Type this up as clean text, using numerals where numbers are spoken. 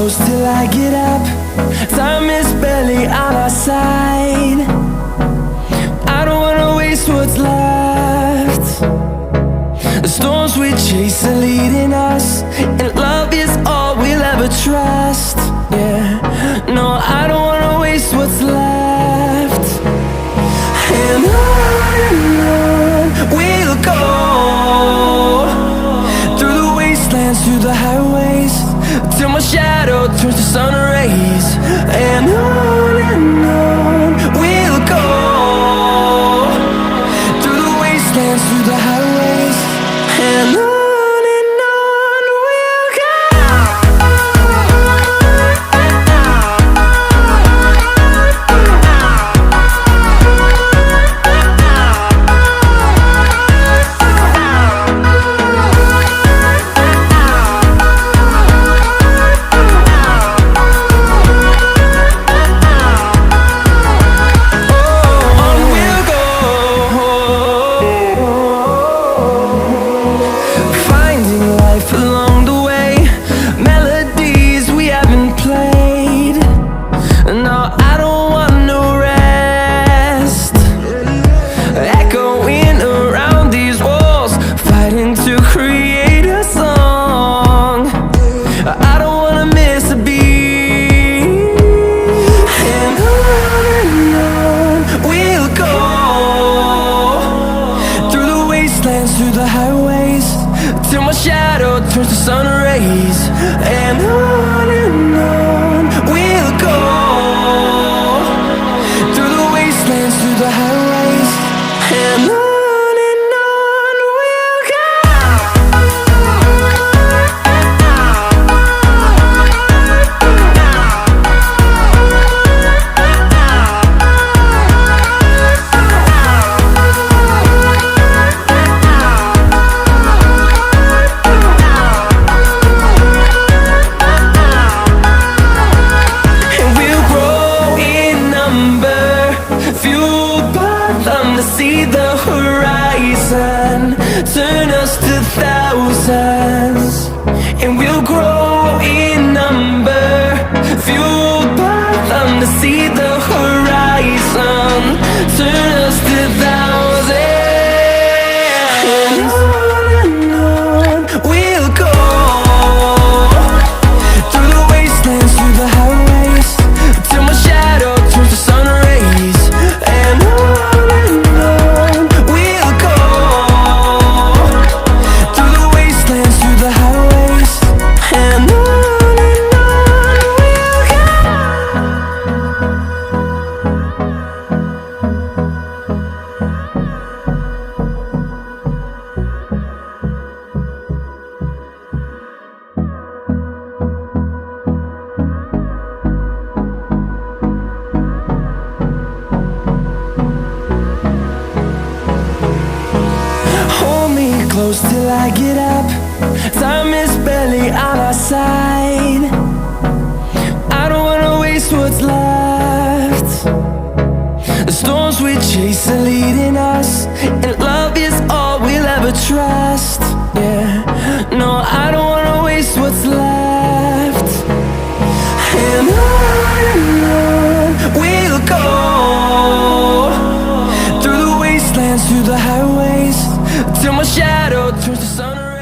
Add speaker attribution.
Speaker 1: close till I get up. Time is barely on our side. I don't wanna waste what's left. The storms we chase are leading us, and love is all we'll ever trust. Yeah, no, I don't wanna waste what's left. And on we'll go, through the wastelands, through the highways, till my shadow turns to sun rays. And on we'll go, through the wastelands, through the highways, and on we'll go. Through the highways, till my shadow turns to sun rays. And on we'll go, through the wastelands, through the highways, and on we'll go. See the horizon, turn us to thousands, and we'll grow in number, fueled by them. To see the horizon, turn us to thousands, and on we'll go, through the wastelands, through the highways, till my shadow turns to sun rays. And close till I get up. Time is barely on our side. I don't wanna waste what's left. The storms we chase are leading us, and love is all we'll ever trust. Yeah, no, I don't wanna waste what's left. And on we'll go, through the wastelands, through the highways, till my shadow turns to sun rays.